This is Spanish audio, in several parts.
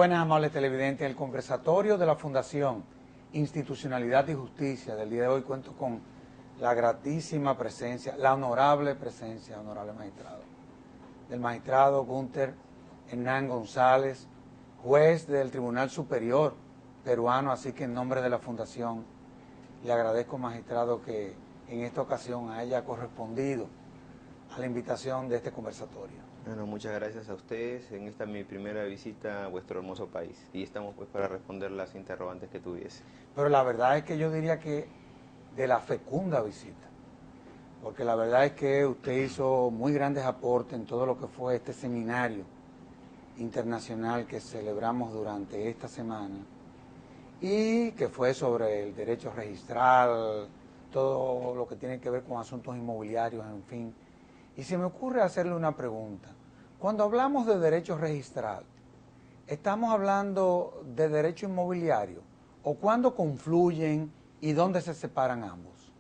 buenas, amables televidentes. El conversatorio de la Fundación Institucionalidad y Justicia del día de hoy cuento con la gratísima presencia, la honorable presencia, honorable magistrado, del magistrado Gunter Hernán González, juez del Tribunal Superior peruano, así que en nombre de la Fundación le agradezco, magistrado, que en esta ocasión haya correspondido a la invitación de este conversatorio. Bueno, muchas gracias a ustedes en esta mi primera visita a vuestro hermoso país y estamos pues para responder las interrogantes que tuviese. Pero la verdad es que yo diría que de la fecunda visita, porque la verdad es que usted hizo muy grandes aportes en todo lo que fue este seminario internacional que celebramos durante esta semana y que fue sobre el derecho registral, todo lo que tiene que ver con asuntos inmobiliarios, en fin. Y se me ocurre hacerle una pregunta. Cuando hablamos de derecho registral, ¿estamos hablando de derecho inmobiliario? ¿O cuándo confluyen y dónde se separan ambos?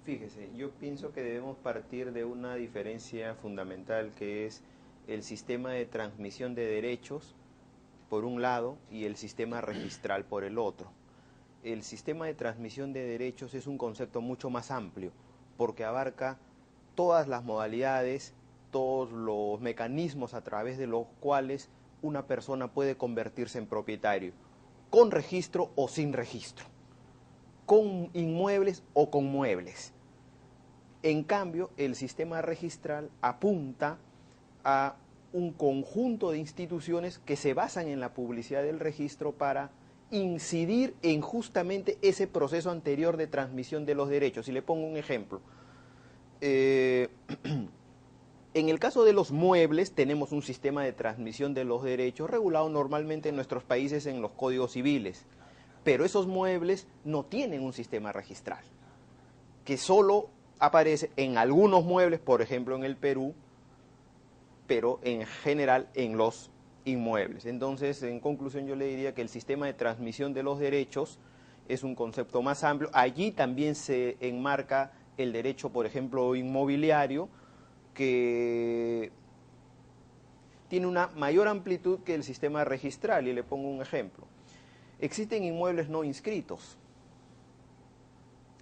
Fíjese, yo pienso que debemos partir de una diferencia fundamental que es el sistema de transmisión de derechos por un lado y el sistema registral por el otro. El sistema de transmisión de derechos es un concepto mucho más amplio porque abarca todas las modalidades, todos los mecanismos a través de los cuales una persona puede convertirse en propietario, con registro o sin registro, con inmuebles o con muebles. En cambio, el sistema registral apunta a un conjunto de instituciones que se basan en la publicidad del registro para incidir en justamente ese proceso anterior de transmisión de los derechos. Y le pongo un ejemplo. En el caso de los muebles tenemos un sistema de transmisión de los derechos regulado normalmente en nuestros países en los códigos civiles, pero esos muebles no tienen un sistema registral, que solo aparece en algunos muebles, por ejemplo en el Perú, pero en general en los inmuebles. Entonces, en conclusión, yo le diría que el sistema de transmisión de los derechos es un concepto más amplio. Allí también se enmarca el derecho, por ejemplo, inmobiliario, que tiene una mayor amplitud que el sistema registral, y le pongo un ejemplo. Existen inmuebles no inscritos,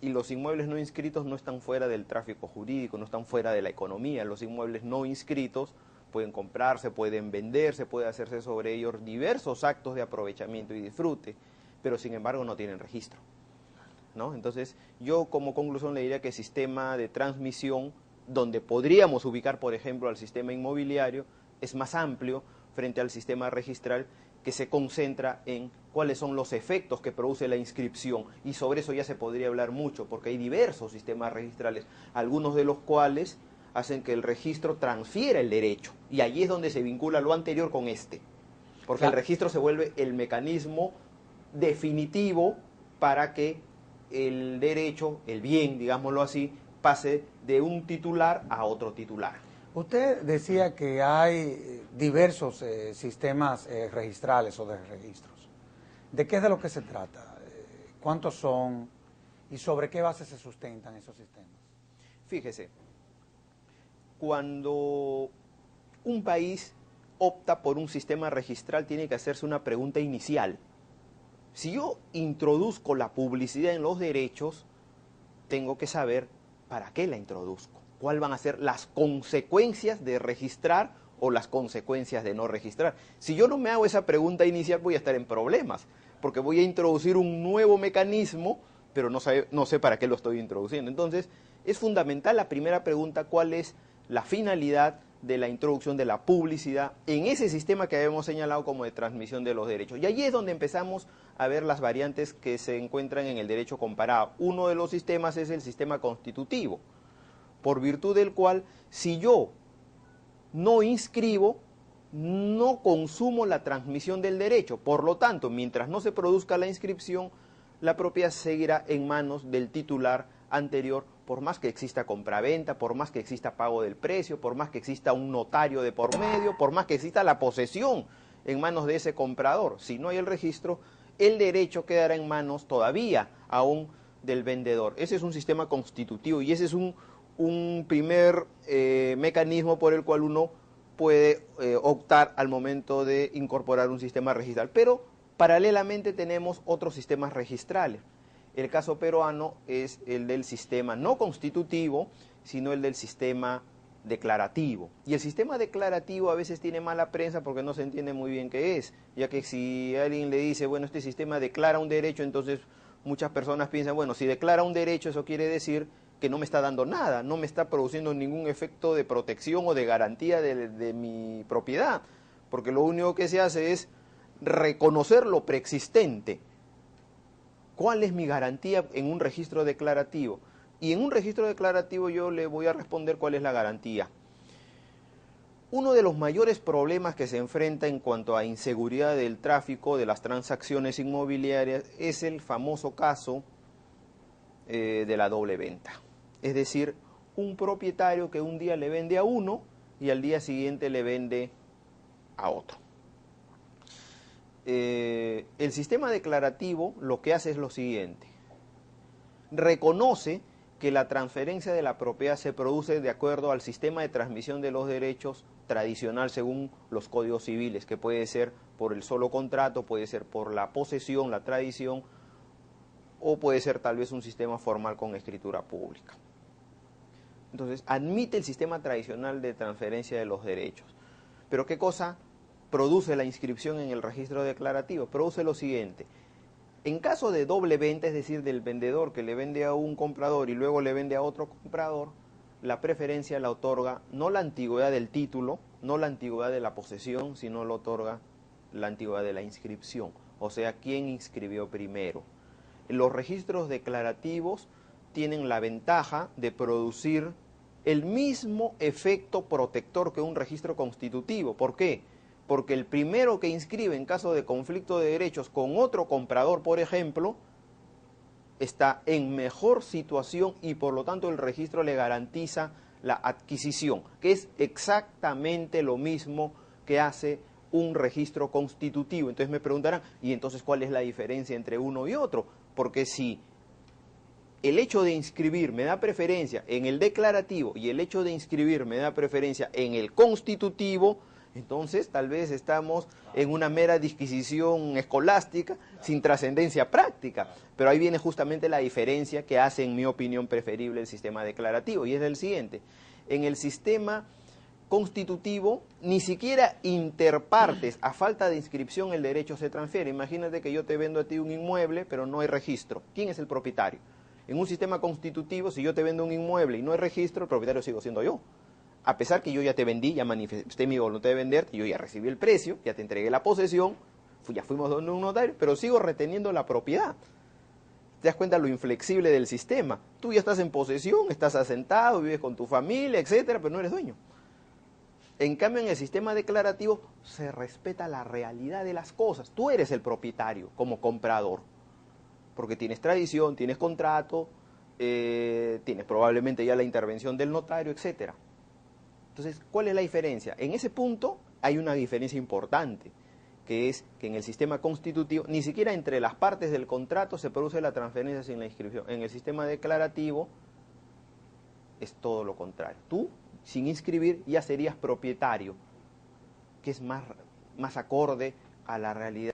y los inmuebles no inscritos no están fuera del tráfico jurídico, no están fuera de la economía. Los inmuebles no inscritos pueden comprarse, pueden venderse, puede hacerse sobre ellos diversos actos de aprovechamiento y disfrute, pero sin embargo no tienen registro, ¿no? Entonces, yo como conclusión le diría que el sistema de transmisión, donde podríamos ubicar, por ejemplo, al sistema inmobiliario, es más amplio frente al sistema registral, que se concentra en cuáles son los efectos que produce la inscripción, y sobre eso ya se podría hablar mucho, porque hay diversos sistemas registrales, algunos de los cuales hacen que el registro transfiera el derecho, y allí es donde se vincula lo anterior con este, porque el registro se vuelve el mecanismo definitivo para que el derecho, el bien, digámoslo así, pase de un titular a otro titular. Usted decía que hay diversos sistemas registrales o de registros. ¿De qué es de lo que se trata? ¿Cuántos son? ¿Y sobre qué base se sustentan esos sistemas? Fíjese, cuando un país opta por un sistema registral tiene que hacerse una pregunta inicial. Si yo introduzco la publicidad en los derechos, tengo que saber para qué la introduzco. ¿Cuáles van a ser las consecuencias de registrar o las consecuencias de no registrar? Si yo no me hago esa pregunta inicial, voy a estar en problemas, porque voy a introducir un nuevo mecanismo, pero no sé para qué lo estoy introduciendo. Entonces, es fundamental la primera pregunta: ¿cuál es la finalidad de la introducción de la publicidad en ese sistema que habíamos señalado como de transmisión de los derechos? Y allí es donde empezamos a ver las variantes que se encuentran en el derecho comparado. Uno de los sistemas es el sistema constitutivo, por virtud del cual, si yo no inscribo, no consumo la transmisión del derecho. Por lo tanto, mientras no se produzca la inscripción, la propiedad seguirá en manos del titular anterior, por más que exista compraventa, por más que exista pago del precio, por más que exista un notario de por medio, por más que exista la posesión en manos de ese comprador. Si no hay el registro, el derecho quedará en manos todavía aún del vendedor. Ese es un sistema constitutivo y ese es un primer mecanismo por el cual uno puede optar al momento de incorporar un sistema registral. Pero paralelamente tenemos otros sistemas registrales. El caso peruano es el del sistema no constitutivo, sino el del sistema declarativo. Y el sistema declarativo a veces tiene mala prensa porque no se entiende muy bien qué es, ya que si alguien le dice, bueno, este sistema declara un derecho, entonces muchas personas piensan, bueno, si declara un derecho, eso quiere decir que no me está dando nada, no me está produciendo ningún efecto de protección o de garantía de mi propiedad, porque lo único que se hace es reconocer lo preexistente. ¿Cuál es mi garantía en un registro declarativo? Y en un registro declarativo yo le voy a responder cuál es la garantía. Uno de los mayores problemas que se enfrenta en cuanto a inseguridad del tráfico, de las transacciones inmobiliarias, es el famoso caso de la doble venta. Es decir, un propietario que un día le vende a uno y al día siguiente le vende a otro. El sistema declarativo lo que hace es lo siguiente: reconoce que la transferencia de la propiedad se produce de acuerdo al sistema de transmisión de los derechos tradicional según los códigos civiles, que puede ser por el solo contrato, puede ser por la posesión, la tradición, o puede ser tal vez un sistema formal con escritura pública. Entonces, admite el sistema tradicional de transferencia de los derechos. Pero ¿qué cosa produce la inscripción en el registro declarativo? Produce lo siguiente: en caso de doble venta, es decir, del vendedor que le vende a un comprador y luego le vende a otro comprador, la preferencia la otorga no la antigüedad del título, no la antigüedad de la posesión, sino la otorga la antigüedad de la inscripción, o sea, quién inscribió primero. Los registros declarativos tienen la ventaja de producir el mismo efecto protector que un registro constitutivo. ¿Por qué? Porque el primero que inscribe en caso de conflicto de derechos con otro comprador, por ejemplo, está en mejor situación y por lo tanto el registro le garantiza la adquisición, que es exactamente lo mismo que hace un registro constitutivo. Entonces me preguntarán, ¿y entonces cuál es la diferencia entre uno y otro? Porque si el hecho de inscribir me da preferencia en el declarativo y el hecho de inscribir me da preferencia en el constitutivo, entonces tal vez estamos en una mera disquisición escolástica sin trascendencia práctica. Pero ahí viene justamente la diferencia que hace, en mi opinión, preferible el sistema declarativo. Y es el siguiente: en el sistema constitutivo, ni siquiera interpartes, a falta de inscripción, el derecho se transfiere. Imagínate que yo te vendo a ti un inmueble, pero no hay registro. ¿Quién es el propietario? En un sistema constitutivo, si yo te vendo un inmueble y no hay registro, el propietario sigo siendo yo. A pesar que yo ya te vendí, ya manifesté mi voluntad de venderte, yo ya recibí el precio, ya te entregué la posesión, ya fuimos donde un notario, pero sigo reteniendo la propiedad. ¿Te das cuenta lo inflexible del sistema? Tú ya estás en posesión, estás asentado, vives con tu familia, etcétera, pero no eres dueño. En cambio, en el sistema declarativo se respeta la realidad de las cosas. Tú eres el propietario como comprador, porque tienes tradición, tienes contrato, tienes probablemente ya la intervención del notario, etcétera. Entonces, ¿cuál es la diferencia? En ese punto hay una diferencia importante, que es que en el sistema constitutivo, ni siquiera entre las partes del contrato se produce la transferencia sin la inscripción. En el sistema declarativo es todo lo contrario. Tú, sin inscribir, ya serías propietario, que es más acorde a la realidad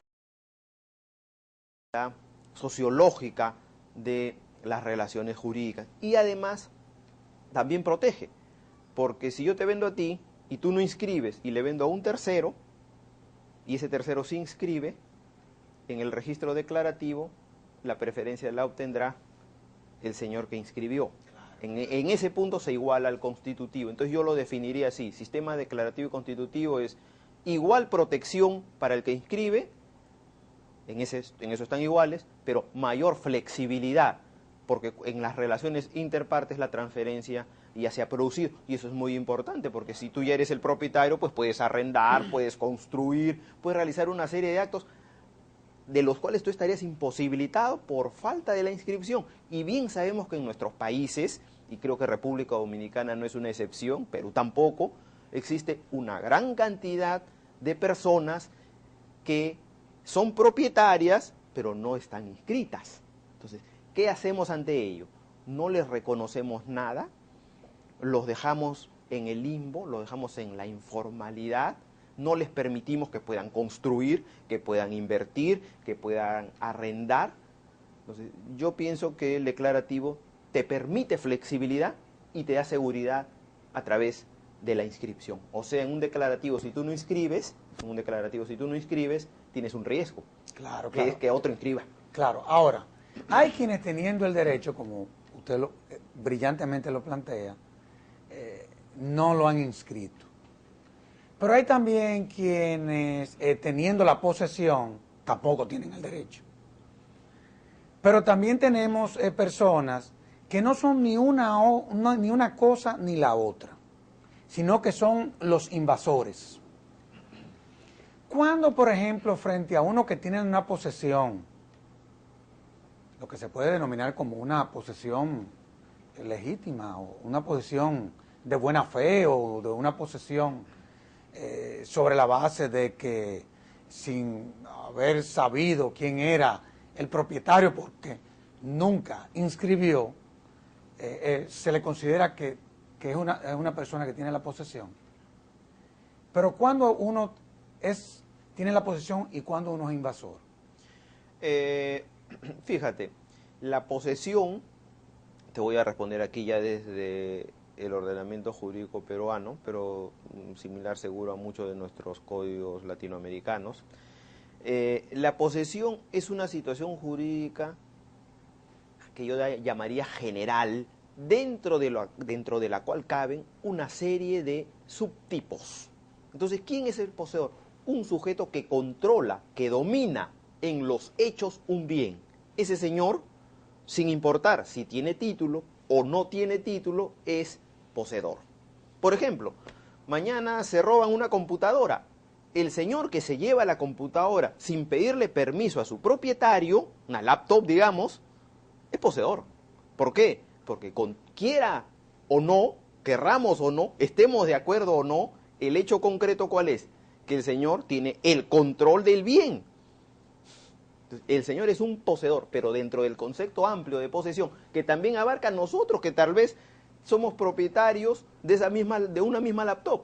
sociológica de las relaciones jurídicas. Y además, también protege. Porque si yo te vendo a ti y tú no inscribes y le vendo a un tercero, y ese tercero sí inscribe, en el registro declarativo la preferencia la obtendrá el señor que inscribió. En ese punto se iguala al constitutivo. Entonces yo lo definiría así: sistema declarativo y constitutivo es igual protección para el que inscribe, en eso están iguales, pero mayor flexibilidad, porque en las relaciones interpartes la transferencia ya se ha producido, y eso es muy importante, porque si tú ya eres el propietario, pues puedes arrendar, puedes construir, puedes realizar una serie de actos de los cuales tú estarías imposibilitado por falta de la inscripción. Y bien sabemos que en nuestros países, y creo que República Dominicana no es una excepción, Perú tampoco, existe una gran cantidad de personas que son propietarias, pero no están inscritas. Entonces, ¿qué hacemos ante ello? No les reconocemos nada, los dejamos en el limbo, lo dejamos en la informalidad, no les permitimos que puedan construir, que puedan invertir, que puedan arrendar. Entonces, yo pienso que el declarativo te permite flexibilidad y te da seguridad a través de la inscripción. O sea, en un declarativo, si tú no inscribes, tienes un riesgo, Claro, que claro. es que otro inscriba. Claro, ahora, hay quienes teniendo el derecho, como usted brillantemente lo plantea, no lo han inscrito. Pero hay también quienes, teniendo la posesión, tampoco tienen el derecho. Pero también tenemos personas que no son ni una cosa ni la otra, sino que son los invasores. Cuando, por ejemplo, frente a uno que tiene una posesión, lo que se puede denominar como una posesión legítima o una posesión de buena fe o de una posesión sobre la base de que sin haber sabido quién era el propietario porque nunca inscribió, se le considera que es una persona que tiene la posesión. Pero cuando uno tiene la posesión y cuando uno es invasor. Fíjate, la posesión, te voy a responder aquí ya desde el ordenamiento jurídico peruano, pero similar seguro a muchos de nuestros códigos latinoamericanos. La posesión es una situación jurídica que yo llamaría general, dentro de la cual caben una serie de subtipos. Entonces, ¿quién es el poseedor? Un sujeto que controla, que domina en los hechos un bien. Ese señor, sin importar si tiene título o no tiene título, es poseedor. Por ejemplo, mañana se roban una computadora. El señor que se lleva la computadora sin pedirle permiso a su propietario, una laptop digamos, es poseedor. ¿Por qué? Porque quiera o no, querramos o no, estemos de acuerdo o no, el hecho concreto ¿cuál es? Que el señor tiene el control del bien. Entonces, el señor es un poseedor, pero dentro del concepto amplio de posesión, que también abarca a nosotros, que tal vez somos propietarios de una misma laptop.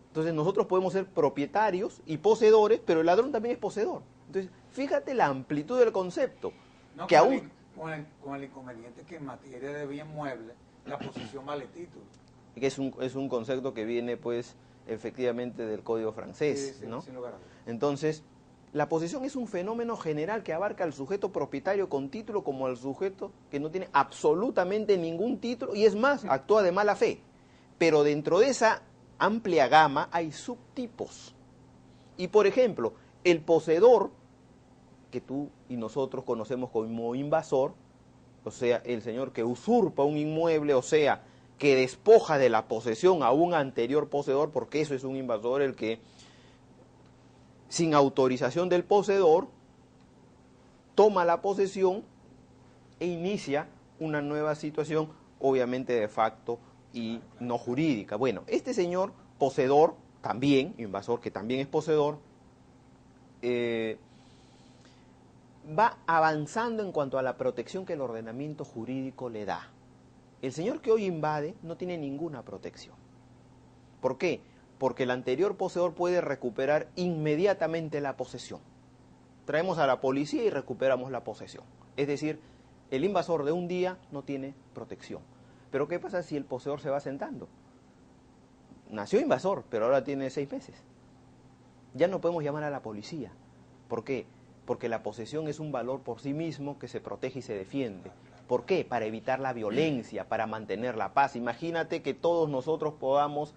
Entonces nosotros podemos ser propietarios y poseedores, pero el ladrón también es poseedor. Entonces, fíjate la amplitud del concepto. No, Que aún con el inconveniente que en materia de bien mueble la posesión vale título. que es un concepto que viene pues efectivamente del código francés, Sí, ¿no? sin lugar a dudas. Entonces, la posesión es un fenómeno general que abarca al sujeto propietario con título como al sujeto que no tiene absolutamente ningún título y es más, actúa de mala fe. Pero dentro de esa amplia gama hay subtipos. Y por ejemplo, el poseedor, que tú y nosotros conocemos como invasor, o sea, el señor que usurpa un inmueble, o sea, que despoja de la posesión a un anterior poseedor, porque eso es un invasor, el que sin autorización del poseedor toma la posesión e inicia una nueva situación, obviamente de facto y no jurídica. Bueno, este señor poseedor, también, invasor que también es poseedor, va avanzando en cuanto a la protección que el ordenamiento jurídico le da. El señor que hoy invade no tiene ninguna protección. ¿Por qué? Porque el anterior poseedor puede recuperar inmediatamente la posesión. Traemos a la policía y recuperamos la posesión. Es decir, el invasor de un día no tiene protección. Pero ¿qué pasa si el poseedor se va sentando? Nació invasor, pero ahora tiene 6 meses. Ya no podemos llamar a la policía. ¿Por qué? Porque la posesión es un valor por sí mismo que se protege y se defiende. ¿Por qué? Para evitar la violencia, para mantener la paz. Imagínate que todos nosotros podamos,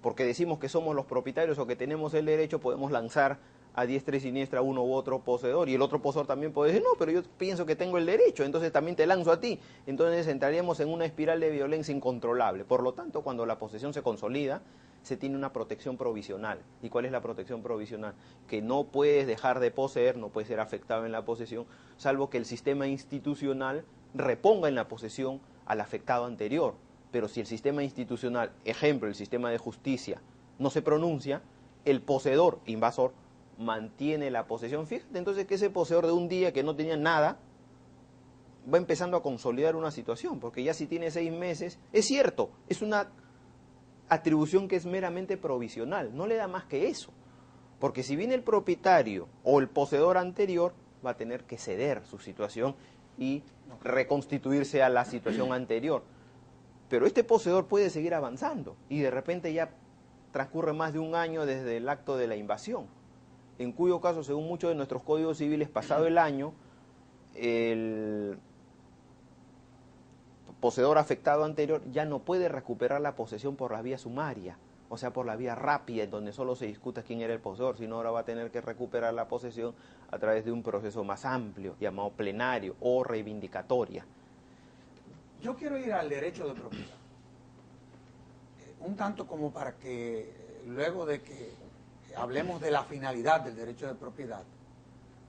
porque decimos que somos los propietarios o que tenemos el derecho, podemos lanzar a diestra y siniestra uno u otro poseedor, y el otro poseedor también puede decir, no, pero yo pienso que tengo el derecho, entonces también te lanzo a ti. Entonces entraríamos en una espiral de violencia incontrolable. Por lo tanto, cuando la posesión se consolida, se tiene una protección provisional. ¿Y cuál es la protección provisional? Que no puedes dejar de poseer, no puedes ser afectado en la posesión, salvo que el sistema institucional reponga en la posesión al afectado anterior. Pero si el sistema institucional, ejemplo, el sistema de justicia, no se pronuncia, el poseedor, invasor, mantiene la posesión. Fíjate entonces que ese poseedor de un día que no tenía nada, va empezando a consolidar una situación, porque ya si tiene 6 meses, es cierto, es una atribución que es meramente provisional, no le da más que eso. Porque si viene el propietario o el poseedor anterior, va a tener que ceder su situación y reconstituirse a la situación anterior. Pero este poseedor puede seguir avanzando y de repente ya transcurre más de un año desde el acto de la invasión, en cuyo caso, según muchos de nuestros códigos civiles, pasado el año, el poseedor afectado anterior ya no puede recuperar la posesión por la vía sumaria, o sea, por la vía rápida, en donde solo se discuta quién era el poseedor, sino ahora va a tener que recuperar la posesión a través de un proceso más amplio, llamado plenario o reivindicatoria. Yo quiero ir al derecho de propiedad, un tanto como para que luego de que hablemos de la finalidad del derecho de propiedad,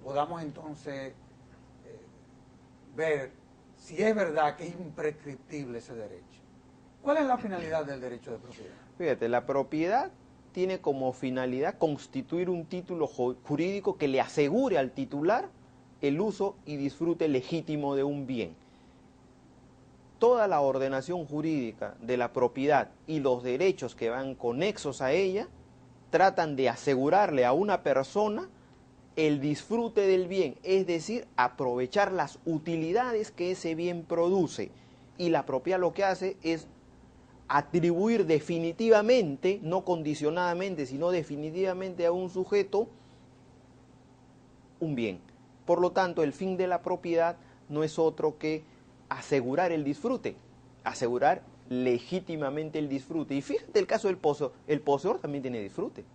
podamos entonces ver si es verdad que es imprescriptible ese derecho. ¿Cuál es la finalidad del derecho de propiedad? Fíjate, la propiedad tiene como finalidad constituir un título jurídico que le asegure al titular el uso y disfrute legítimo de un bien. Toda la ordenación jurídica de la propiedad y los derechos que van conexos a ella tratan de asegurarle a una persona el disfrute del bien, es decir, aprovechar las utilidades que ese bien produce. Y la propiedad lo que hace es atribuir definitivamente, no condicionadamente, sino definitivamente a un sujeto un bien. Por lo tanto, el fin de la propiedad no es otro que asegurar el disfrute, asegurar legítimamente el disfrute. Y fíjate el caso del poseedor, el poseedor también tiene disfrute,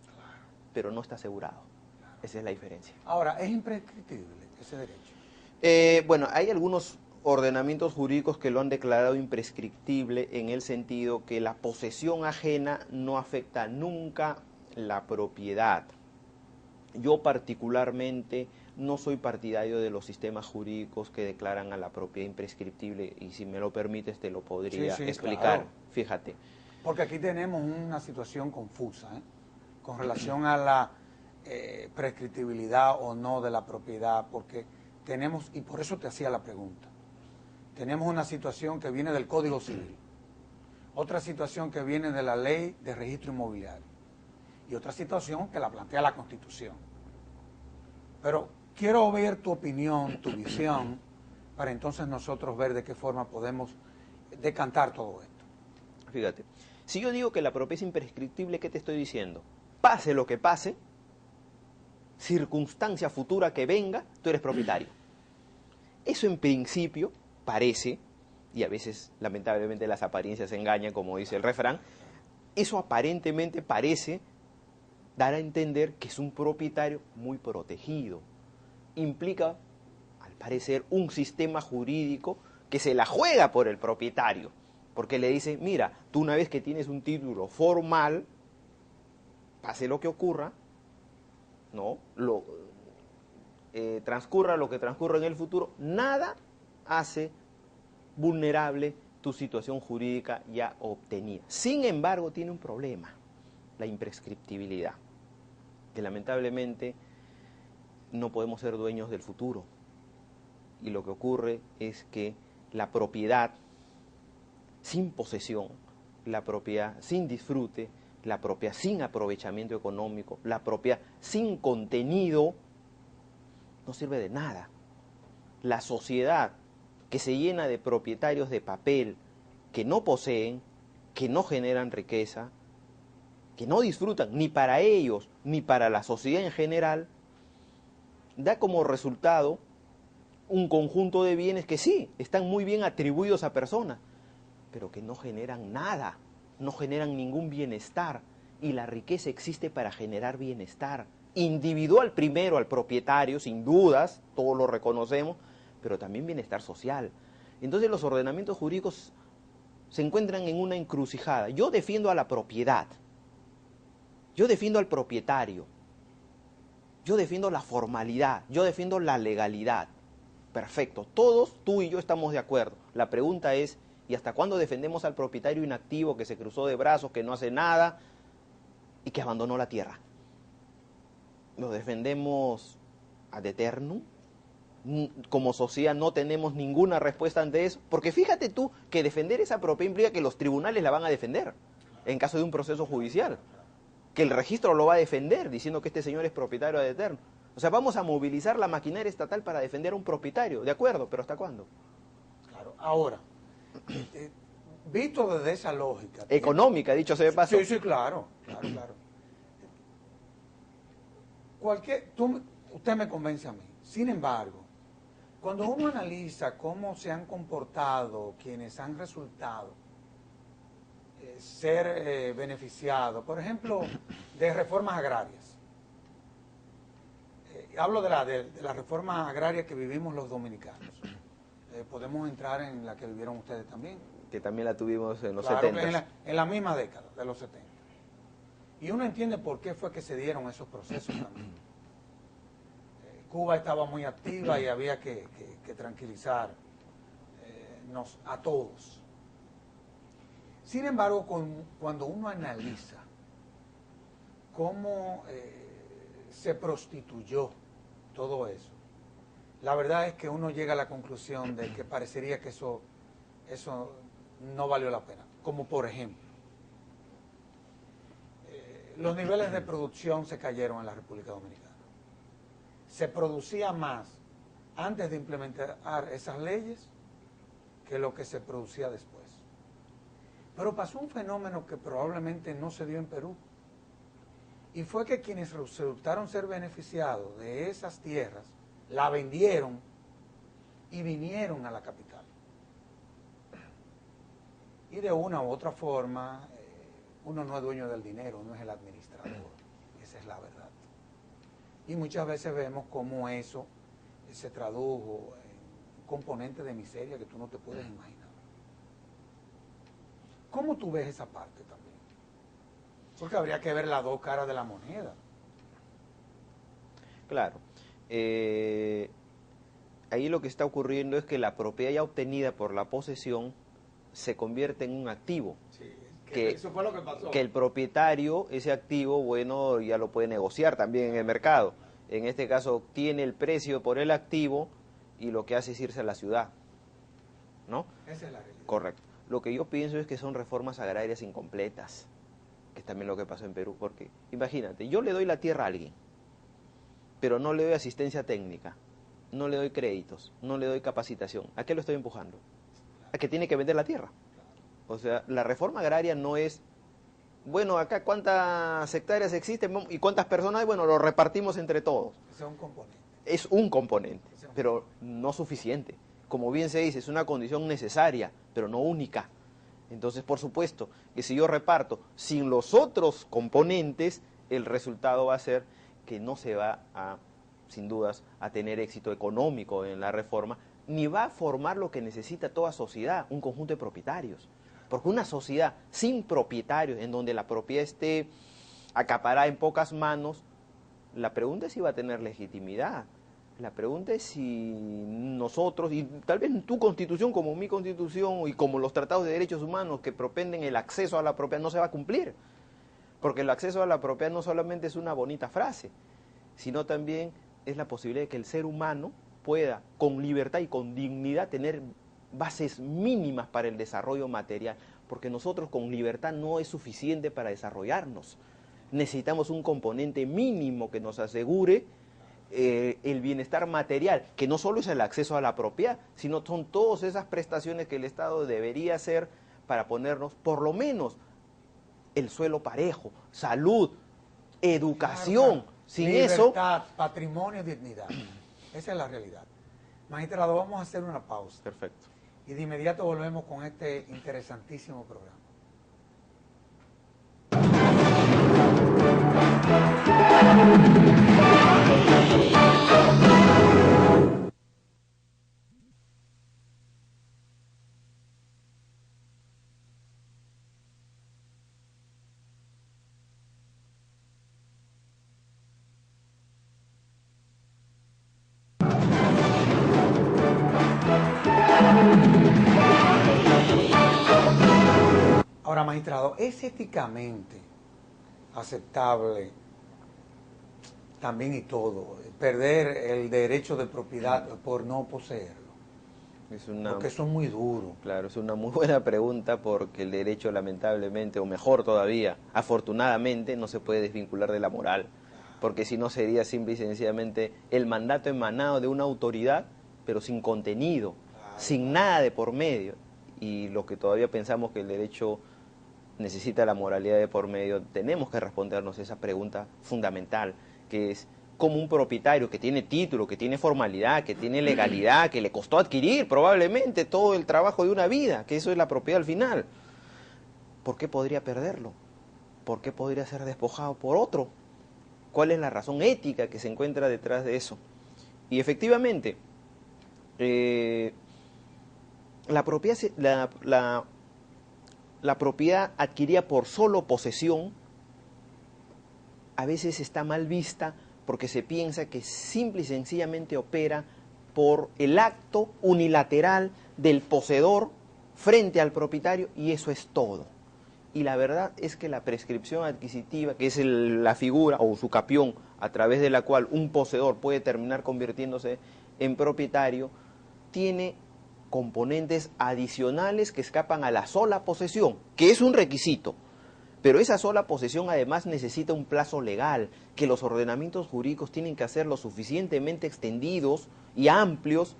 pero no está asegurado. Esa es la diferencia. Ahora, ¿es imprescriptible ese derecho? Bueno, hay algunos ordenamientos jurídicos que lo han declarado imprescriptible en el sentido que la posesión ajena no afecta nunca la propiedad. Yo particularmente no soy partidario de los sistemas jurídicos que declaran a la propiedad imprescriptible y si me lo permites te lo podría explicar. Claro. Fíjate. Porque aquí tenemos una situación confusa, con relación a la prescriptibilidad o no de la propiedad, porque tenemos, y por eso te hacía la pregunta, tenemos una situación que viene del Código Civil, otra situación que viene de la Ley de Registro Inmobiliario y otra situación que la plantea la Constitución. Pero quiero ver tu opinión, tu visión, para entonces nosotros ver de qué forma podemos decantar todo esto. Fíjate, si yo digo que la propiedad es imprescriptible, ¿qué te estoy diciendo? Pase lo que pase, circunstancia futura que venga, tú eres propietario. Eso en principio parece, y a veces lamentablemente las apariencias engañan, como dice el refrán, eso aparentemente parece dar a entender que es un propietario muy protegido. Implica, al parecer, un sistema jurídico que se la juega por el propietario, porque le dice, mira, tú una vez que tienes un título formal, pase lo que ocurra, ¿no? Transcurra lo que transcurra en el futuro, nada hace vulnerable tu situación jurídica ya obtenida. Sin embargo, tiene un problema, la imprescriptibilidad, que lamentablemente no podemos ser dueños del futuro. Y lo que ocurre es que la propiedad sin posesión, la propiedad sin disfrute, la propiedad sin aprovechamiento económico, la propiedad sin contenido, no sirve de nada. La sociedad que se llena de propietarios de papel que no poseen, que no generan riqueza, que no disfrutan ni para ellos ni para la sociedad en general, da como resultado un conjunto de bienes que sí, están muy bien atribuidos a personas, pero que no generan nada, no generan ningún bienestar. Y la riqueza existe para generar bienestar individual primero al propietario, sin dudas, todos lo reconocemos, pero también bienestar social. Entonces los ordenamientos jurídicos se encuentran en una encrucijada. Yo defiendo a la propiedad, yo defiendo al propietario, yo defiendo la formalidad, yo defiendo la legalidad. Perfecto, todos, tú y yo estamos de acuerdo. La pregunta es, ¿y hasta cuándo defendemos al propietario inactivo que se cruzó de brazos, que no hace nada y que abandonó la tierra? ¿Lo defendemos ad eternum? Como sociedad no tenemos ninguna respuesta ante eso, porque fíjate tú que defender esa propiedad implica que los tribunales la van a defender. en caso de un proceso judicial, que el registro lo va a defender diciendo que este señor es propietario ad eterno. O sea, vamos a movilizar la maquinaria estatal para defender a un propietario, de acuerdo, pero ¿hasta cuándo? Claro, ahora, visto desde esa lógica... Económica, dicho sea de paso. Sí, sí, claro, claro. Usted me convence a mí. Sin embargo, cuando uno analiza cómo se han comportado quienes han resultado ser beneficiados, por ejemplo, de reformas agrarias. Hablo de la reforma agraria que vivimos los dominicanos. Podemos entrar en la que vivieron ustedes también. Que también la tuvimos en los claro, 70. En la misma década, de los 70. Y uno entiende por qué fue que se dieron esos procesos también. Cuba estaba muy activa y había que tranquilizar a todos. Sin embargo, cuando uno analiza cómo se prostituyó todo eso, la verdad es que uno llega a la conclusión de que parecería que eso no valió la pena. Como por ejemplo, los niveles de producción se cayeron en la República Dominicana. Se producía más antes de implementar esas leyes que lo que se producía después. Pero pasó un fenómeno que probablemente no se dio en Perú. Y fue que quienes resultaron ser beneficiados de esas tierras, la vendieron y vinieron a la capital. Y de una u otra forma, uno no es dueño del dinero, uno es el administrador. Esa es la verdad. Y muchas veces vemos cómo eso se tradujo en un componente de miseria que tú no te puedes imaginar. ¿Cómo tú ves esa parte también? Porque habría que ver las dos caras de la moneda. Claro. Ahí lo que está ocurriendo es que la propiedad ya obtenida por la posesión se convierte en un activo. Sí, eso fue lo que pasó. Que el propietario, ese activo, bueno, ya lo puede negociar también en el mercado. En este caso, obtiene el precio por el activo y lo que hace es irse a la ciudad, ¿no? Esa es la realidad. Correcto. Lo que yo pienso es que son reformas agrarias incompletas, que es también lo que pasó en Perú, porque imagínate, yo le doy la tierra a alguien, pero no le doy asistencia técnica, no le doy créditos, no le doy capacitación. ¿A qué lo estoy empujando? A que tiene que vender la tierra. O sea, la reforma agraria no es, bueno, acá cuántas hectáreas existen y cuántas personas hay, bueno, lo repartimos entre todos. Ese es un componente. Es un componente, pero no suficiente. Como bien se dice, es una condición necesaria, pero no única. Entonces, por supuesto, que si yo reparto sin los otros componentes, el resultado va a ser que no se va a, sin dudas, a tener éxito económico en la reforma, ni va a formar lo que necesita toda sociedad, un conjunto de propietarios. Porque una sociedad sin propietarios, en donde la propiedad esté acaparada en pocas manos, la pregunta es si va a tener legitimidad. La pregunta es si nosotros, y tal vez tu constitución como mi constitución y como los tratados de derechos humanos que propenden el acceso a la propiedad, no se va a cumplir. Porque el acceso a la propiedad no solamente es una bonita frase, sino también es la posibilidad de que el ser humano pueda con libertad y con dignidad tener bases mínimas para el desarrollo material, porque nosotros con libertad no es suficiente para desarrollarnos. Necesitamos un componente mínimo que nos asegure el bienestar material, que no solo es el acceso a la propiedad, sino son todas esas prestaciones que el Estado debería hacer para ponernos, por lo menos, el suelo parejo, salud, educación. Claro. Sin libertad, eso... patrimonio, dignidad. Esa es la realidad. Magistrado, vamos a hacer una pausa. Perfecto. Y de inmediato volvemos con este interesantísimo programa. Ahora, magistrado, ¿es éticamente aceptable también y todo perder el derecho de propiedad por no poseerlo? Es una, Porque eso es muy duro. claro, es una muy buena pregunta porque el derecho lamentablemente, o mejor todavía, afortunadamente, no se puede desvincular de la moral. Porque si no sería simple y sencillamente el mandato emanado de una autoridad, pero sin contenido, sin nada de por medio. Y lo que todavía pensamos que el derecho necesita la moralidad de por medio, tenemos que respondernos esa pregunta fundamental, que es cómo un propietario que tiene título, que tiene formalidad, que tiene legalidad, que le costó adquirir probablemente todo el trabajo de una vida, que eso es la propiedad al final, ¿por qué podría perderlo? ¿Por qué podría ser despojado por otro? ¿Cuál es la razón ética que se encuentra detrás de eso? Y efectivamente, eh, la, propiedad, la propiedad adquirida por solo posesión a veces está mal vista porque se piensa que simple y sencillamente opera por el acto unilateral del poseedor frente al propietario y eso es todo. Y la verdad es que la prescripción adquisitiva, que es la figura o su capión a través de la cual un poseedor puede terminar convirtiéndose en propietario, tiene componentes adicionales que escapan a la sola posesión, que es un requisito. Pero esa sola posesión además necesita un plazo legal, que los ordenamientos jurídicos tienen que hacer lo suficientemente extendidos y amplios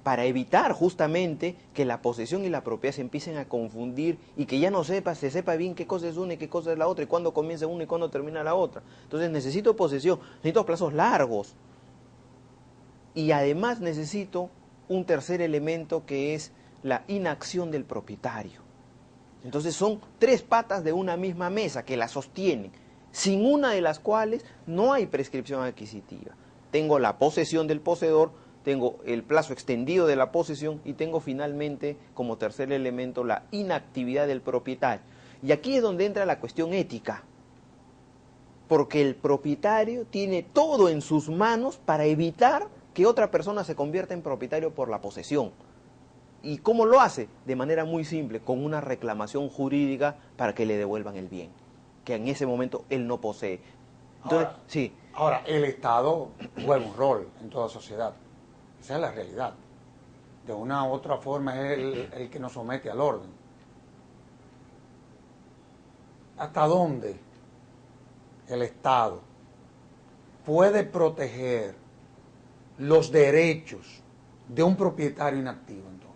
para evitar justamente que la posesión y la propiedad se empiecen a confundir y que ya no se sepa bien qué cosa es una y qué cosa es la otra y cuándo comienza una y cuándo termina la otra. Entonces necesito posesión, necesito plazos largos y además necesito un tercer elemento que es la inacción del propietario. Entonces son tres patas de una misma mesa que la sostienen, sin una de las cuales no hay prescripción adquisitiva. Tengo la posesión del poseedor, tengo el plazo extendido de la posesión y tengo finalmente como tercer elemento la inactividad del propietario. Y aquí es donde entra la cuestión ética, porque el propietario tiene todo en sus manos para evitar que otra persona se convierta en propietario por la posesión. ¿Y cómo lo hace? De manera muy simple, con una reclamación jurídica para que le devuelvan el bien, que en ese momento él no posee. Entonces, Ahora, sí, ahora, el Estado juega un rol en toda sociedad. Esa es la realidad. De una u otra forma es el que nos somete al orden. ¿Hasta dónde el Estado puede proteger los derechos de un propietario inactivo entonces?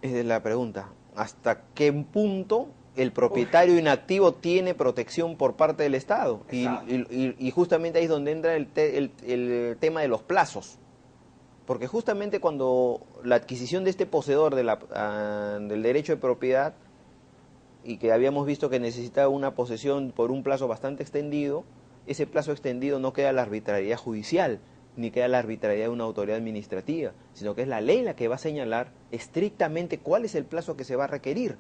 esa es la pregunta. ¿Hasta qué punto el propietario inactivo tiene protección por parte del Estado? Exacto. Y justamente ahí es donde entra el tema de los plazos. Porque justamente cuando la adquisición de este poseedor del derecho de propiedad y que habíamos visto que necesitaba una posesión por un plazo bastante extendido, ese plazo extendido no queda a la arbitrariedad judicial, ni queda a la arbitrariedad de una autoridad administrativa, sino que es la ley la que va a señalar estrictamente cuál es el plazo que se va a requerir.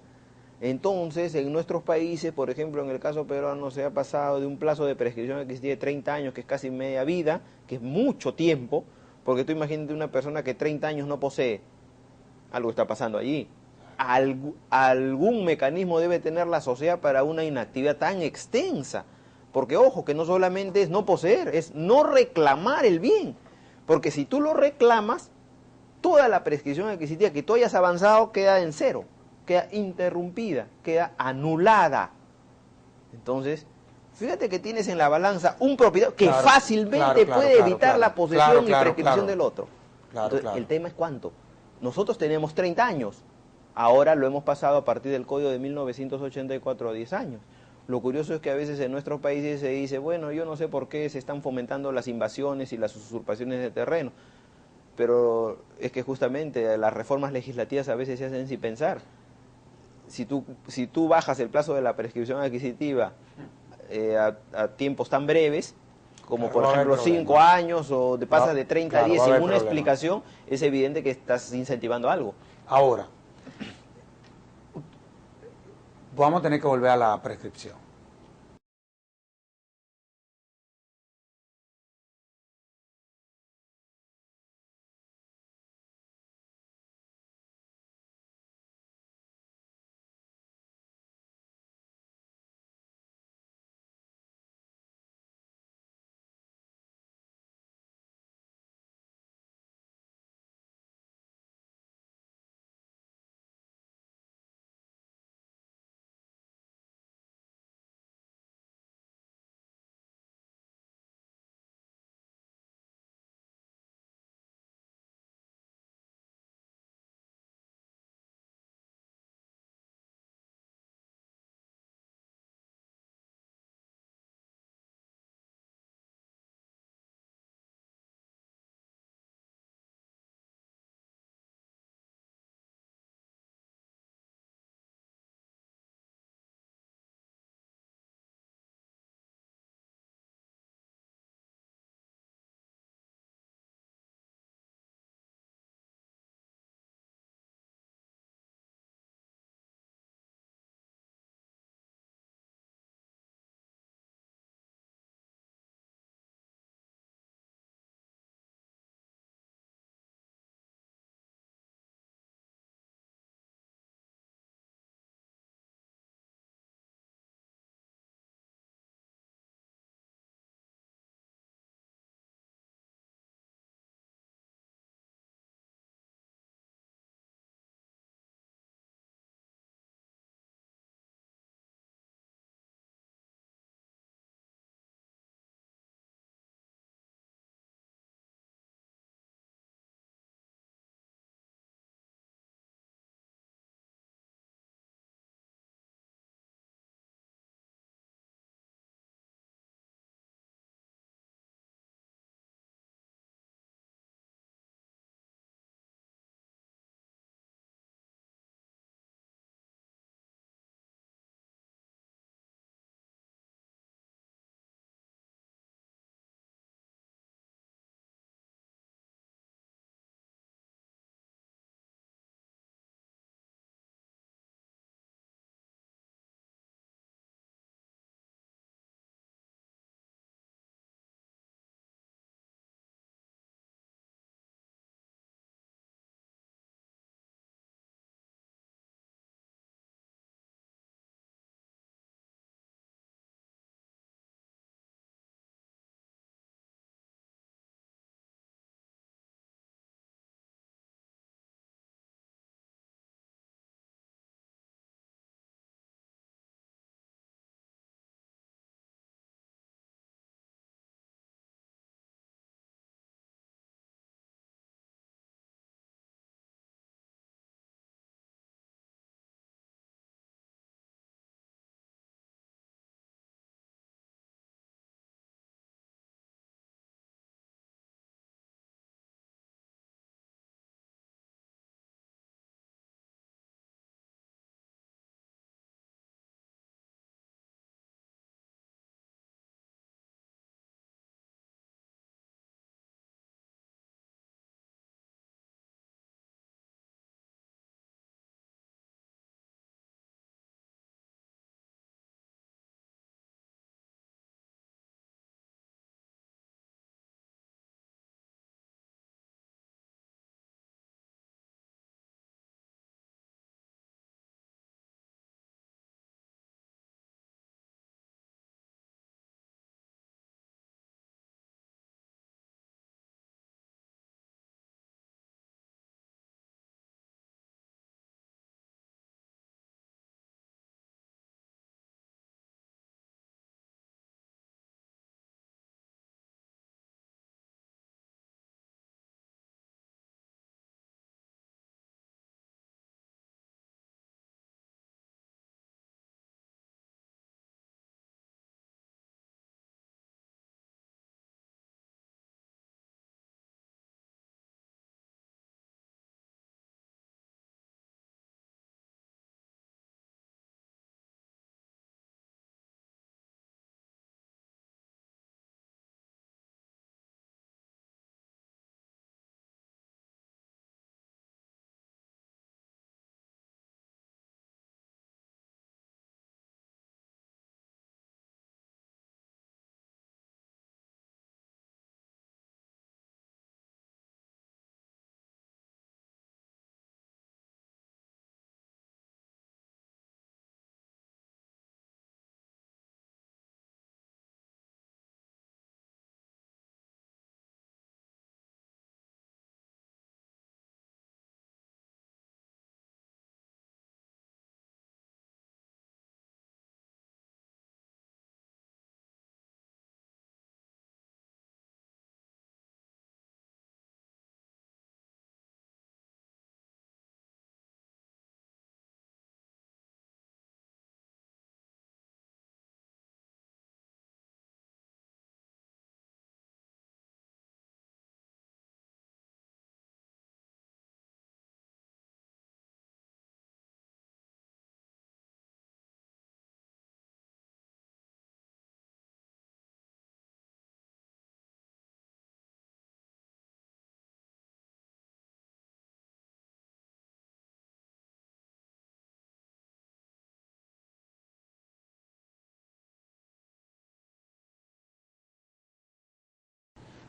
Entonces, en nuestros países, por ejemplo, en el caso peruano, se ha pasado de un plazo de prescripción adquisitiva de 30 años, que es casi media vida, que es mucho tiempo, porque tú imagínate una persona que 30 años no posee, algo está pasando allí. Algún mecanismo debe tener la sociedad para una inactividad tan extensa. Porque ojo, que no solamente es no poseer, es no reclamar el bien. Porque si tú lo reclamas, toda la prescripción adquisitiva que tú hayas avanzado queda en cero, queda interrumpida, queda anulada. Entonces, fíjate que tienes en la balanza un propietario que Claro, fácilmente puede evitar la posesión y prescripción del otro. Claro, Entonces, claro. el tema es cuánto. Nosotros tenemos 30 años, ahora lo hemos pasado a partir del Código de 1984 a 10 años. Lo curioso es que a veces en nuestros países se dice, bueno, yo no sé por qué se están fomentando las invasiones y las usurpaciones de terreno, pero es que justamente las reformas legislativas a veces se hacen sin pensar. Si tú bajas el plazo de la prescripción adquisitiva a tiempos tan breves, como Claro, por va a haber ejemplo 5 problemas. años o te pasas de 30 a Claro, 10 va a sin haber una problemas. explicación, es evidente que estás incentivando algo. Ahora, vamos a tener que volver a la prescripción.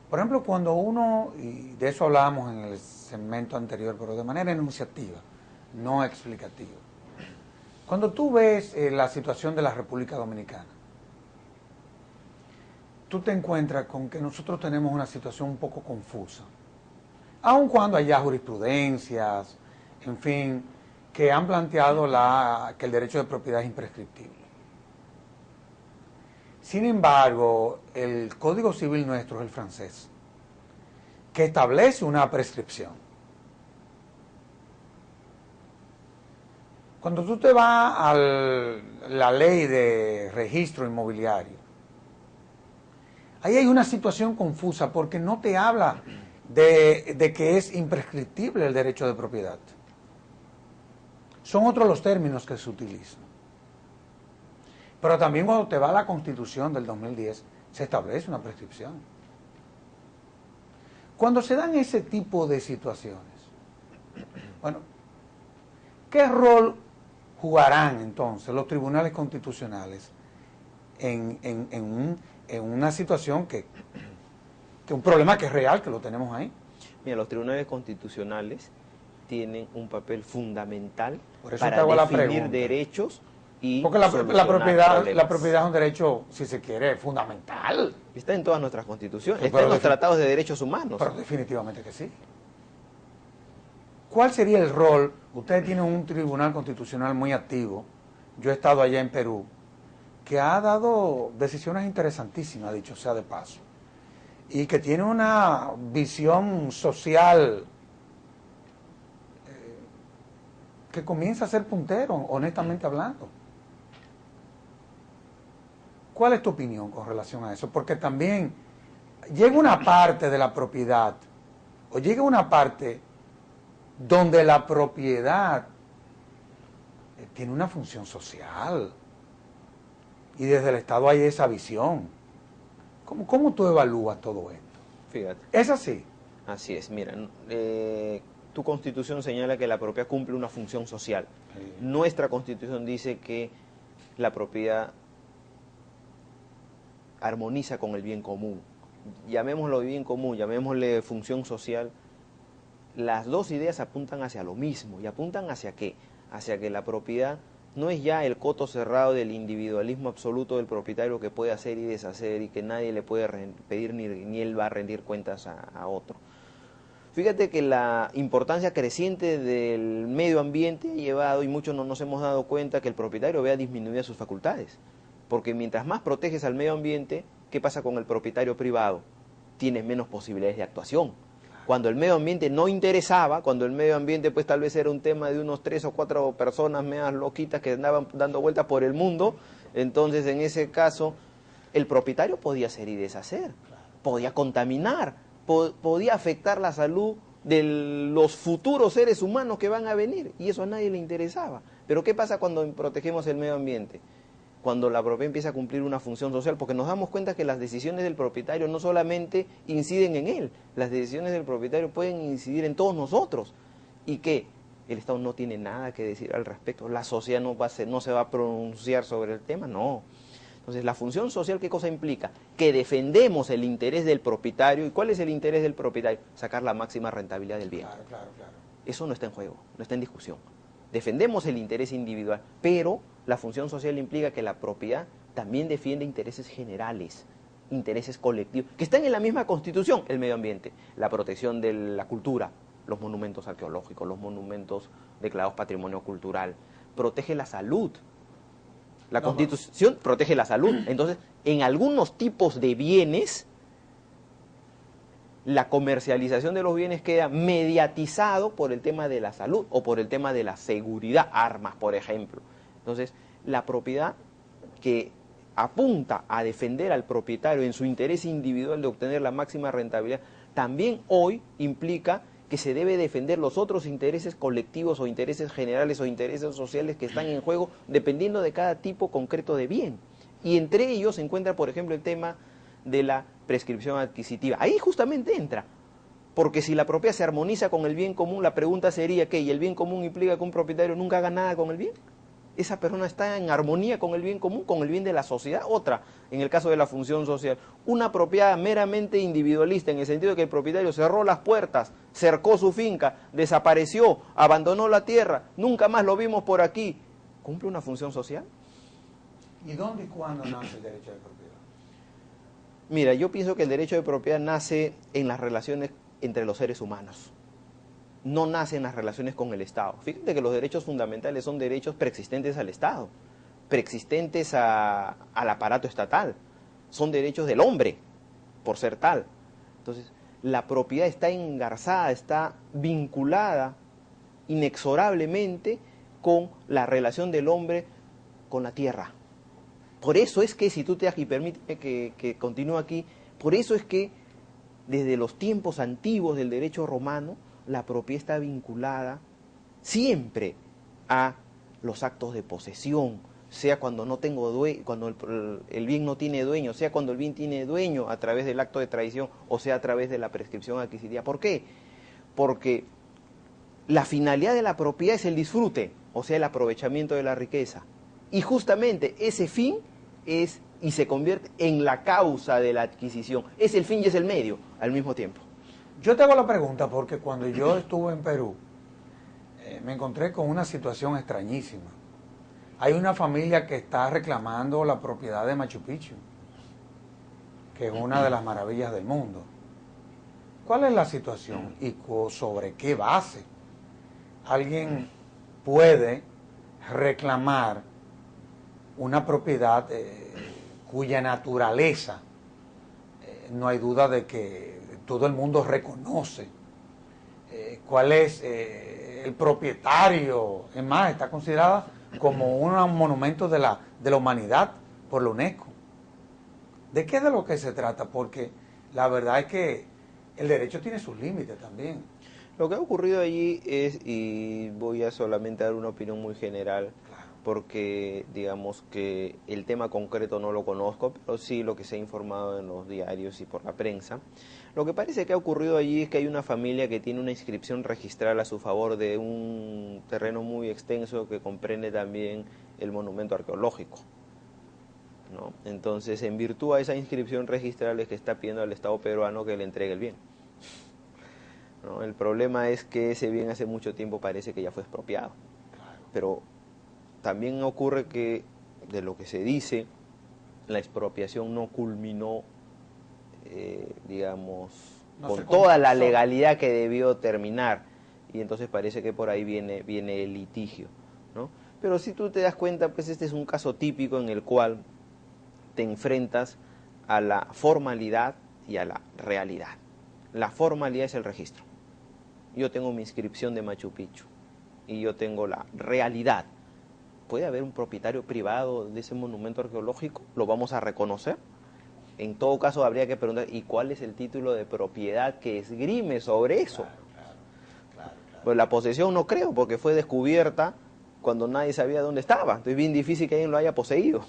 Por ejemplo, cuando uno, y de eso hablábamos en el segmento anterior, pero de manera enunciativa, no explicativa. Cuando tú ves la situación de la República Dominicana, tú te encuentras con que nosotros tenemos una situación un poco confusa. Aun cuando haya jurisprudencias, en fin, que han planteado que el derecho de propiedad es imprescriptible. Sin embargo, el Código Civil nuestro es el francés, que establece una prescripción. Cuando tú te vas a la ley de registro inmobiliario, ahí hay una situación confusa porque no te habla de que es imprescriptible el derecho de propiedad. Son otros los términos que se utilizan. Pero también cuando te va a la Constitución del 2010, se establece una prescripción. Cuando se dan ese tipo de situaciones, bueno, ¿qué rol jugarán entonces los tribunales constitucionales en una situación que un problema que es real, que lo tenemos ahí? Mira, los tribunales constitucionales tienen un papel fundamental Por eso para definir derechos y porque la propiedad problemas. es un derecho, si se quiere, fundamental. Está en todas nuestras constituciones, Pero está en los tratados de derechos humanos. Pero definitivamente que sí. ¿Cuál sería el rol? Ustedes tienen un tribunal constitucional muy activo. Yo he estado allá en Perú, que ha dado decisiones interesantísimas, dicho sea de paso, y que tiene una visión social que comienza a ser puntero, honestamente hablando. ¿Cuál es tu opinión con relación a eso? Porque también llega una parte de la propiedad, o llega una parte donde la propiedad tiene una función social, y desde el Estado hay esa visión. ¿Cómo tú evalúas todo esto? Fíjate. ¿Es así? Así es, mira, tu Constitución señala que la propiedad cumple una función social. Sí. Nuestra Constitución dice que la propiedad armoniza con el bien común. Llamémoslo bien común, llamémosle función social. Las dos ideas apuntan hacia lo mismo. ¿Y apuntan hacia qué? Hacia que la propiedad no es ya el coto cerrado del individualismo absoluto del propietario que puede hacer y deshacer y que nadie le puede pedir ni él va a rendir cuentas a otro. Fíjate que la importancia creciente del medio ambiente ha llevado, y muchos no nos hemos dado cuenta, que el propietario vea disminuidas sus facultades. Porque mientras más proteges al medio ambiente, ¿qué pasa con el propietario privado? Tienes menos posibilidades de actuación. Cuando el medio ambiente no interesaba, cuando el medio ambiente pues tal vez era un tema de unos 3 o 4 personas medias loquitas que andaban dando vueltas por el mundo, entonces en ese caso el propietario podía hacer y deshacer, podía contaminar, podía afectar la salud de los futuros seres humanos que van a venir, y eso a nadie le interesaba. Pero ¿qué pasa cuando protegemos el medio ambiente? Cuando la propiedad empieza a cumplir una función social, porque nos damos cuenta que las decisiones del propietario no solamente inciden en él, las decisiones del propietario pueden incidir en todos nosotros, y que el Estado no tiene nada que decir al respecto, la sociedad no se va a pronunciar sobre el tema, no. Entonces, la función social, ¿qué cosa implica? Que defendemos el interés del propietario. ¿Y cuál es el interés del propietario? Sacar la máxima rentabilidad del bien. Claro. Eso no está en juego, no está en discusión. Defendemos el interés individual, pero la función social implica que la propiedad también defiende intereses generales, intereses colectivos, que están en la misma Constitución: el medio ambiente, la protección de la cultura, los monumentos arqueológicos, los monumentos declarados patrimonio cultural, protege la salud. La Constitución protege la salud. Entonces, en algunos tipos de bienes, la comercialización de los bienes queda mediatizado por el tema de la salud o por el tema de la seguridad, armas, por ejemplo. Entonces, la propiedad que apunta a defender al propietario en su interés individual de obtener la máxima rentabilidad, también hoy implica que se debe defender los otros intereses colectivos o intereses generales o intereses sociales que están en juego dependiendo de cada tipo concreto de bien. Y entre ellos se encuentra, por ejemplo, el tema de la prescripción adquisitiva. Ahí justamente entra, porque si la propiedad se armoniza con el bien común, la pregunta sería ¿qué? ¿Y el bien común implica que un propietario nunca haga nada con el bien? esa persona está en armonía con el bien común, con el bien de la sociedad. Otra, en el caso de la función social, una propiedad meramente individualista, en el sentido de que el propietario cerró las puertas, cercó su finca, desapareció, abandonó la tierra, nunca más lo vimos por aquí. ¿Cumple una función social? ¿Y dónde y cuándo nace el derecho de propiedad? Mira, yo pienso que el derecho de propiedad nace en las relaciones entre los seres humanos. No nace en las relaciones con el Estado. Fíjate que los derechos fundamentales son derechos preexistentes al Estado, preexistentes al aparato estatal. Son derechos del hombre, por ser tal. Entonces, la propiedad está engarzada, está vinculada inexorablemente con la relación del hombre con la tierra. Por eso es que, si tú te das, y permíteme que continúe aquí, por eso es que desde los tiempos antiguos del derecho romano, la propiedad está vinculada siempre a los actos de posesión, sea cuando no tengo cuando el bien no tiene dueño, sea cuando el bien tiene dueño a través del acto de tradición, o sea a través de la prescripción adquisitiva. ¿Por qué? Porque la finalidad de la propiedad es el disfrute, o sea el aprovechamiento de la riqueza. Y justamente ese fin es y se convierte en la causa de la adquisición. Es el fin y es el medio al mismo tiempo. Yo te hago la pregunta porque cuando yo estuve en Perú, me encontré con una situación extrañísima. Hay una familia que está reclamando la propiedad de Machu Picchu, que es una de las maravillas del mundo. ¿Cuál es la situación y sobre qué base alguien puede reclamar una propiedad cuya naturaleza no hay duda de que todo el mundo reconoce? ¿Cuál es el propietario? Es más, está considerada como un monumento de la humanidad por la UNESCO. ¿De qué es de lo que se trata? Porque la verdad es que el derecho tiene sus límites también. Lo que ha ocurrido allí es, y voy a solamente dar una opinión muy general, porque digamos que el tema concreto no lo conozco, pero sí lo que se ha informado en los diarios y por la prensa. Lo que parece que ha ocurrido allí es que hay una familia que tiene una inscripción registral a su favor de un terreno muy extenso que comprende también el monumento arqueológico, ¿no? Entonces, en virtud a esa inscripción registral es que está pidiendo al Estado peruano que le entregue el bien, ¿no? El problema es que ese bien hace mucho tiempo parece que ya fue expropiado, pero también ocurre que, de lo que se dice, la expropiación no culminó, digamos, con toda la legalidad que debió terminar, y entonces parece que por ahí viene el litigio, ¿no? Pero si tú te das cuenta, pues este es un caso típico en el cual te enfrentas a la formalidad y a la realidad. La formalidad es el registro. Yo tengo mi inscripción de Machu Picchu y yo tengo la realidad. ¿Puede haber un propietario privado de ese monumento arqueológico? ¿Lo vamos a reconocer? En todo caso habría que preguntar, ¿y cuál es el título de propiedad que esgrime sobre eso? Claro. Pues la posesión no creo, porque fue descubierta cuando nadie sabía dónde estaba. Entonces es bien difícil que alguien lo haya poseído.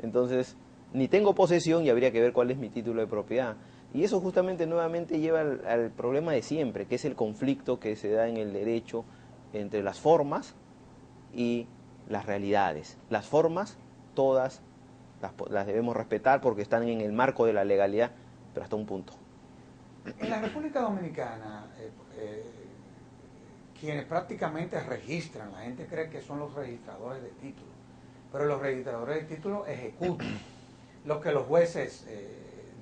Entonces, ni tengo posesión y habría que ver cuál es mi título de propiedad. Y eso justamente nuevamente lleva al problema de siempre, que es el conflicto que se da en el derecho entre las formas y las realidades. Las formas, todas las debemos respetar porque están en el marco de la legalidad, pero hasta un punto. En la República Dominicana, quienes prácticamente registran, la gente cree que son los registradores de títulos, pero los registradores de títulos ejecutan lo que los jueces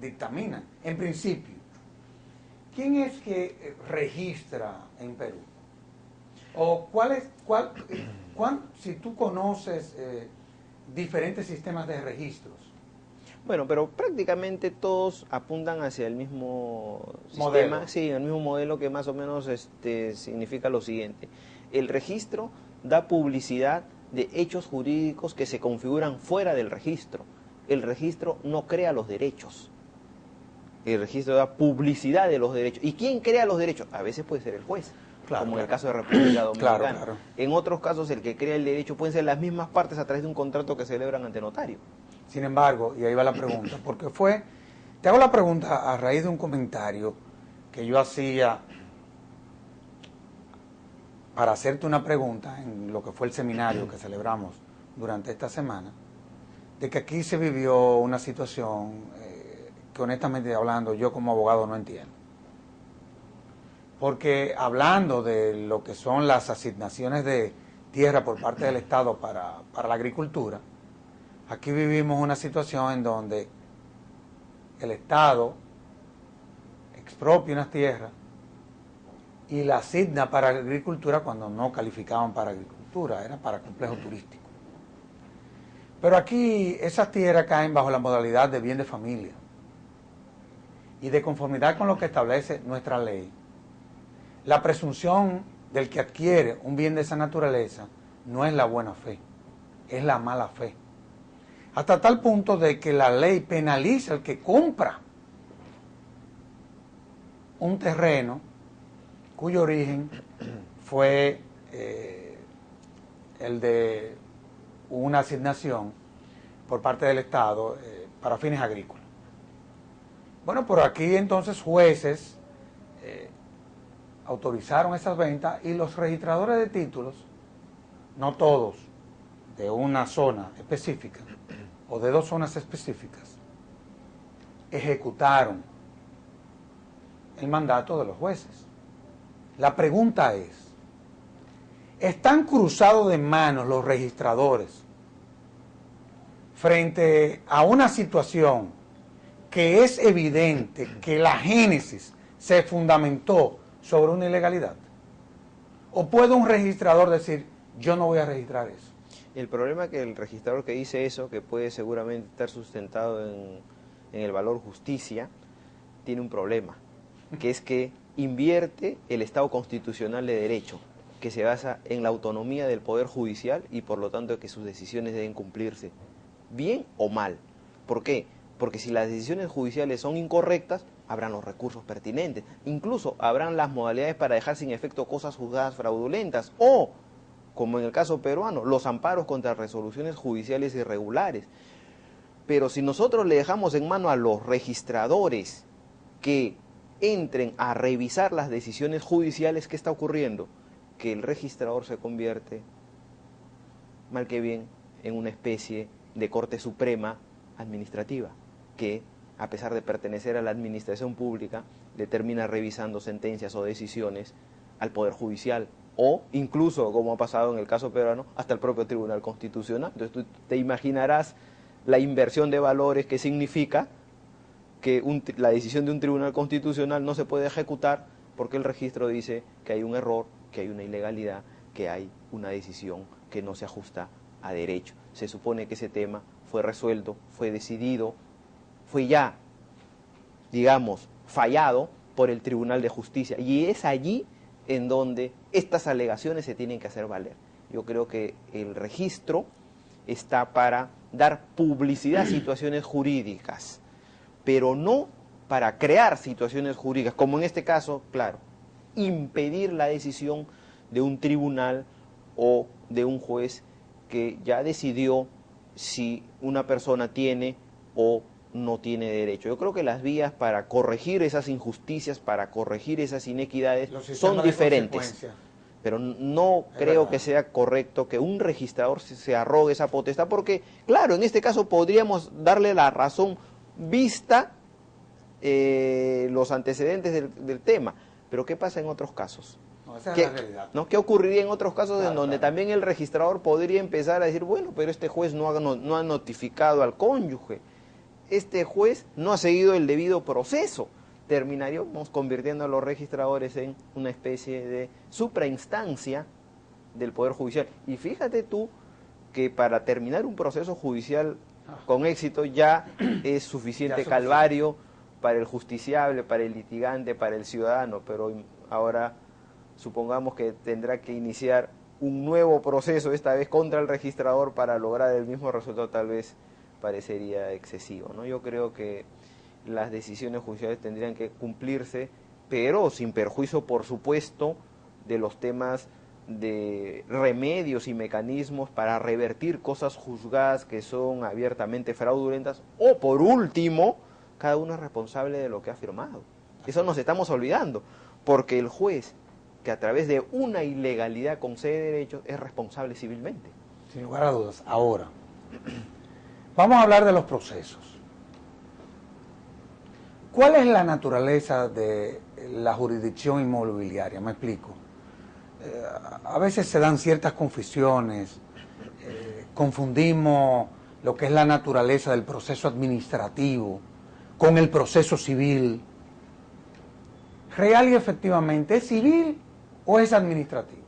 dictaminan. En principio, ¿quién es que registra en Perú? ¿O si tú conoces diferentes sistemas de registros? Bueno, pero prácticamente todos apuntan hacia el mismo modelo. Sistema, sí, el mismo modelo, que más o menos significa lo siguiente. El registro da publicidad de hechos jurídicos que se configuran fuera del registro. El registro no crea los derechos. El registro da publicidad de los derechos. ¿Y quién crea los derechos? A veces puede ser el juez. Claro, como en el caso de República Dominicana. Claro. En otros casos, el que crea el derecho pueden ser las mismas partes a través de un contrato que celebran ante notario. Sin embargo, y ahí va la pregunta, porque te hago la pregunta a raíz de un comentario que yo hacía para hacerte una pregunta en lo que fue el seminario que celebramos durante esta semana, de que aquí se vivió una situación que honestamente hablando yo como abogado no entiendo. Porque hablando de lo que son las asignaciones de tierra por parte del Estado para la agricultura, aquí vivimos una situación en donde el Estado expropia unas tierras y la asigna para agricultura cuando no calificaban para agricultura, era para complejo turístico. Pero aquí esas tierras caen bajo la modalidad de bien de familia. Y de conformidad con lo que establece nuestra ley, la presunción del que adquiere un bien de esa naturaleza no es la buena fe, es la mala fe. Hasta tal punto de que la ley penaliza al que compra un terreno cuyo origen fue el de una asignación por parte del Estado para fines agrícolas. Bueno, por aquí entonces jueces autorizaron esas ventas y los registradores de títulos, no todos, de una zona específica o de dos zonas específicas, ejecutaron el mandato de los jueces. La pregunta es, ¿están cruzados de manos los registradores frente a una situación que es evidente que la génesis se fundamentó sobre una ilegalidad? ¿O puede un registrador decir, yo no voy a registrar eso? El problema es que el registrador que dice eso, que puede seguramente estar sustentado en el valor justicia, tiene un problema, que es que invierte el Estado constitucional de derecho, que se basa en la autonomía del Poder Judicial y por lo tanto que sus decisiones deben cumplirse, bien o mal. ¿Por qué? Porque si las decisiones judiciales son incorrectas, habrán los recursos pertinentes, incluso habrán las modalidades para dejar sin efecto cosas juzgadas fraudulentas o, como en el caso peruano, los amparos contra resoluciones judiciales irregulares. Pero si nosotros le dejamos en mano a los registradores que entren a revisar las decisiones judiciales, ¿qué está ocurriendo? Que el registrador se convierte, mal que bien, en una especie de Corte Suprema administrativa, que, a pesar de pertenecer a la administración pública, determina revisando sentencias o decisiones al Poder Judicial, o incluso, como ha pasado en el caso peruano, hasta el propio Tribunal Constitucional. Entonces tú te imaginarás la inversión de valores que significa que la decisión de un Tribunal Constitucional no se puede ejecutar porque el registro dice que hay un error, que hay una ilegalidad, que hay una decisión que no se ajusta a derecho. Se supone que ese tema fue resuelto, fue decidido, fue ya, digamos, fallado por el Tribunal de Justicia. Y es allí en donde estas alegaciones se tienen que hacer valer. Yo creo que el registro está para dar publicidad a situaciones jurídicas, pero no para crear situaciones jurídicas, como en este caso, claro, impedir la decisión de un tribunal o de un juez que ya decidió si una persona tiene o no tiene derecho. Yo creo que las vías para corregir esas injusticias, para corregir esas inequidades, son diferentes. Pero no creo que sea correcto que un registrador se arrogue esa potestad, porque, claro, en este caso podríamos darle la razón vista los antecedentes del tema. Pero ¿qué pasa en otros casos? No, esa es la realidad. ¿No? ¿Qué ocurriría en otros casos claro, en donde claro. también el registrador podría empezar a decir, bueno, pero este juez no ha notificado al cónyuge, este juez no ha seguido el debido proceso? Terminaríamos convirtiendo a los registradores en una especie de suprainstancia del Poder Judicial. Y fíjate tú que para terminar un proceso judicial con éxito ya es suficiente calvario para el justiciable, para el litigante, para el ciudadano, pero ahora supongamos que tendrá que iniciar un nuevo proceso, esta vez contra el registrador, para lograr el mismo resultado. Tal vez parecería excesivo, ¿no? Yo creo que las decisiones judiciales tendrían que cumplirse, pero sin perjuicio, por supuesto, de los temas de remedios y mecanismos para revertir cosas juzgadas que son abiertamente fraudulentas, o por último, cada uno es responsable de lo que ha firmado. Eso nos estamos olvidando, porque el juez que a través de una ilegalidad concede derechos es responsable civilmente. Sin lugar a dudas. Ahora, vamos a hablar de los procesos. ¿Cuál es la naturaleza de la jurisdicción inmobiliaria? Me explico. A veces se dan ciertas confusiones, confundimos lo que es la naturaleza del proceso administrativo con el proceso civil. ¿Real y efectivamente es civil o es administrativo?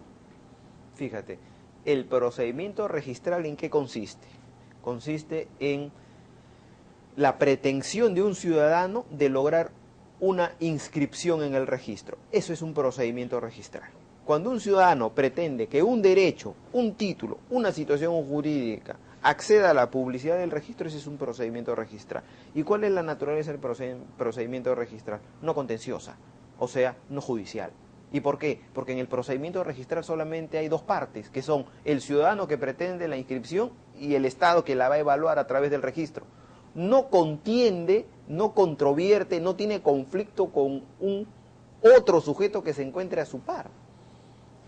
Fíjate, el procedimiento registral, ¿en qué consiste? Consiste en la pretensión de un ciudadano de lograr una inscripción en el registro. Eso es un procedimiento registral. Cuando un ciudadano pretende que un derecho, un título, una situación jurídica acceda a la publicidad del registro, ese es un procedimiento registral. ¿Y cuál es la naturaleza del procedimiento registral? No contenciosa, o sea, no judicial. ¿Y por qué? Porque en el procedimiento registral solamente hay dos partes, que son el ciudadano que pretende la inscripción y el Estado que la va a evaluar a través del registro. No contiende, no controvierte, no tiene conflicto con un otro sujeto que se encuentre a su par.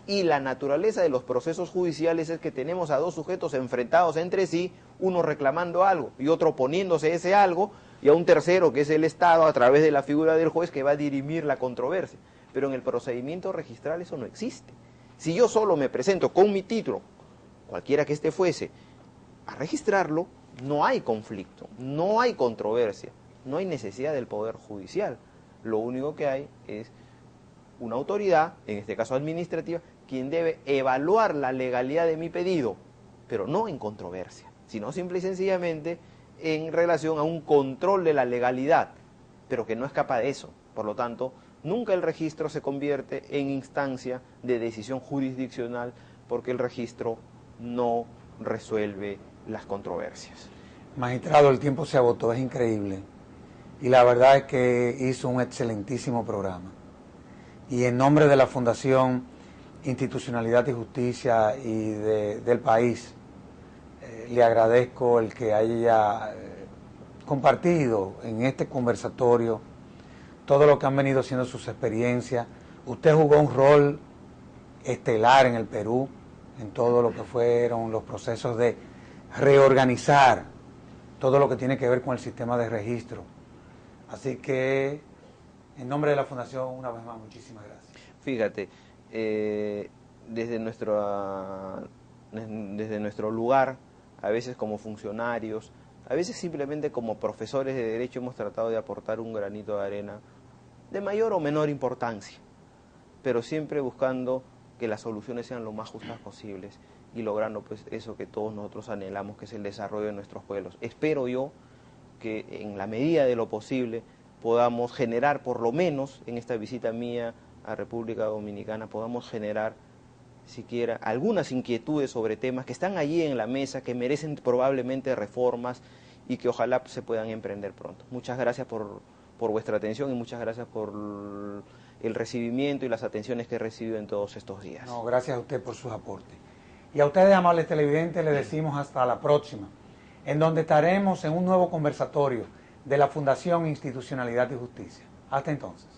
Y la naturaleza de los procesos judiciales es que tenemos a dos sujetos enfrentados entre sí, uno reclamando algo y otro oponiéndose a ese algo, y a un tercero que es el Estado a través de la figura del juez que va a dirimir la controversia. Pero en el procedimiento registral eso no existe. Si yo solo me presento con mi título, cualquiera que este fuese, a registrarlo, no hay conflicto, no hay controversia, no hay necesidad del Poder Judicial. Lo único que hay es una autoridad, en este caso administrativa, quien debe evaluar la legalidad de mi pedido, pero no en controversia, sino simple y sencillamente en relación a un control de la legalidad, pero que no escapa de eso. Por lo tanto, nunca el registro se convierte en instancia de decisión jurisdiccional porque el registro no resuelve las controversias. Magistrado, el tiempo se agotó, es increíble. Y la verdad es que hizo un excelentísimo programa. Y en nombre de la Fundación Institucionalidad y Justicia y del país, le agradezco el que haya compartido en este conversatorio todo lo que han venido siendo sus experiencias. Usted jugó un rol estelar en el Perú, en todo lo que fueron los procesos de reorganizar todo lo que tiene que ver con el sistema de registro. Así que, en nombre de la Fundación, una vez más, muchísimas gracias. Fíjate, desde nuestro lugar, a veces como funcionarios, a veces simplemente como profesores de Derecho, hemos tratado de aportar un granito de arena de mayor o menor importancia, pero siempre buscando que las soluciones sean lo más justas posibles y logrando pues eso que todos nosotros anhelamos, que es el desarrollo de nuestros pueblos. Espero yo que en la medida de lo posible podamos generar, por lo menos en esta visita mía a República Dominicana, podamos generar siquiera algunas inquietudes sobre temas que están allí en la mesa, que merecen probablemente reformas y que ojalá se puedan emprender pronto. Muchas gracias por vuestra atención y muchas gracias por el recibimiento y las atenciones que he recibido en todos estos días. No, gracias a usted por sus aportes. Y a ustedes, amables televidentes, les decimos hasta la próxima, en donde estaremos en un nuevo conversatorio de la Fundación Institucionalidad y Justicia. Hasta entonces.